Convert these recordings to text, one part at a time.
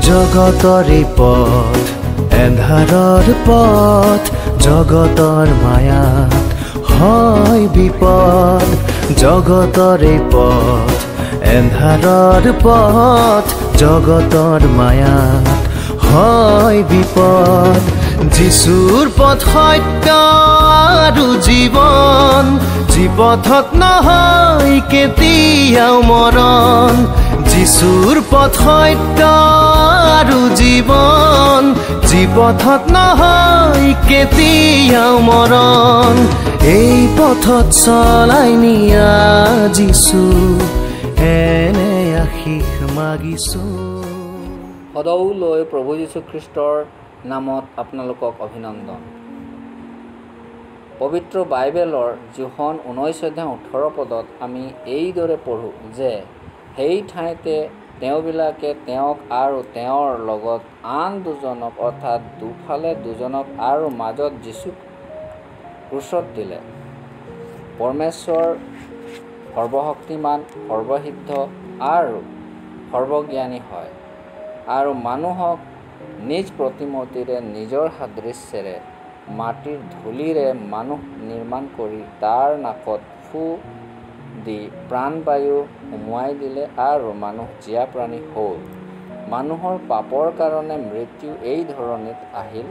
জগতৰে পথ এন্ধাৰৰ পথ, জগতৰ মায়াত হয় বিপদ। জগতৰে পথ এন্ধাৰৰ পথ, জগতৰ মায়াত হয় বিপদ। যিচুৰ পথ সত্য আৰু জীৱন, যি পথত নহয় কেতিয়াও মৰণ। যিচুৰ পথ সত্য আৰু জীৱন, যি পথত নহয় কেতিয়াও মৰণ। এই পথত চলাই নিয়া যিচু, এনে আশীষ মাগিছো। সদৌলৈ প্ৰভু যীশুখ্ৰীষ্টৰ নামত আপোনালোকক অভিনন্দন। পবিত্ৰ বাইবেলৰ যোহন 19:18 আমি এইদৰে পঢ়োঁ যে সেই ঠাইতে তেওঁবিলাকে তেওঁক আৰু তেওঁৰ লগত আন দুজনক অৰ্থাৎ দুফালে দুজনক আৰু মাজত যীচুক ক্ৰুচত দিলে। পৰমেশ্বৰ সৰ্বশক্তিমান, সৰ্বসিদ্ধ আৰু সৰ্বজ্ঞানী হয় আৰু মানুহক নিজ প্ৰতিমূৰ্তিৰে নিজৰ সাদৃশ্যেৰে মাটিৰ ধূলিৰে মানুহ নিৰ্মাণ কৰি তাৰ নাকত ফু দি প্ৰাণবায়ু সুমুৱাই দিলে আৰু মানুহ জীয়া প্ৰাণী হ'ল। মানুহৰ পাপৰ কাৰণে মৃত্যু এই ধৰণিত আহিল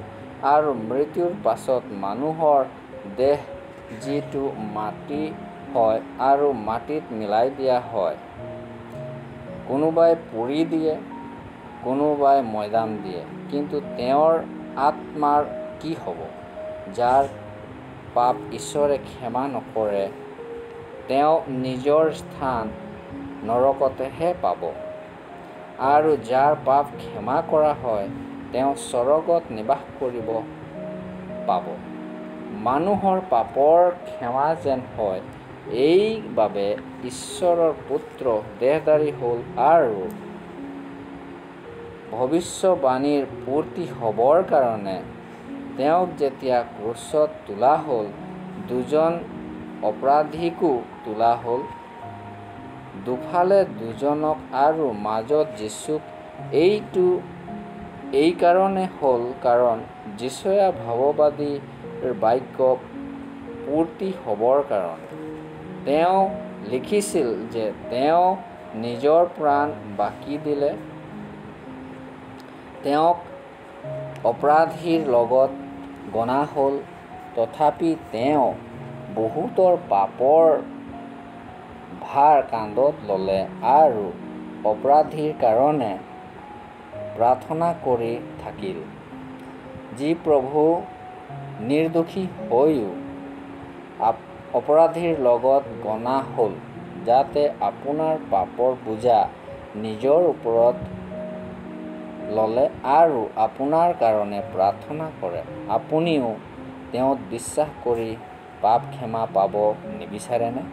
আৰু মৃত্যুৰ পাছত মানুহৰ দেহ যিটো মাটি হয় আৰু মাটিত মিলাই দিয়া হয়, কোনোবাই পুৰি দিয়ে, কোনোবাই মৈদাম দিয়ে। কিন্তু তেওঁৰ আত্মাৰ কি হ'ব? যাৰ পাপ ঈশ্বৰে ক্ষমা নকৰে, তেওঁ নিজৰ স্থান নৰকতেহে পাব, আৰু যাৰ পাপ ক্ষমা কৰা হয় তেওঁ স্বৰ্গত নিবাস কৰিব পাব। মানুহৰ পাপৰ ক্ষমা যেন হয়, এইবাবে ঈশ্বৰৰ পুত্ৰ দেহধাৰী হ'ল আৰু ভৱিষ্যবাণীৰ পূৰ্তি হ'বৰ কাৰণে তেওঁক যেতিয়া ক্ৰুচত তোলা হ'ল, দুজন অপৰাধীকো তোলা হ'ল, দুফালে দুজনক আৰু মাজত যীচুক। এইটো এইকাৰণে হ'ল কাৰণ যিশয়া ভাৱবাদীৰ বাক্য পূৰ্তি হ'বৰ কাৰণে। তেওঁ লিখিছিল যে তেওঁ নিজৰ প্ৰাণ বাকি দিলে, তেওঁক অপৰাধীৰ লগত গনা হ'ল, তথাপি তেওঁ বহুতৰ পাপৰ ভাৰ কান্ধত ল'লে আৰু অপৰাধীৰ কাৰণে প্ৰাৰ্থনা কৰি থাকিল। যি প্ৰভু নিৰ্দোষী হৈও অপৰাধীৰ লগত গনা হ'ল, যাতে আপোনাৰ পাপৰ বোজা নিজৰ ওপৰত ল'লে আৰু আপোনাৰ কাৰণে প্ৰাৰ্থনা কৰে। আপুনিও তেওঁত বিশ্বাস কৰি পাপ ক্ষমা পাব নিবিচাৰেনে?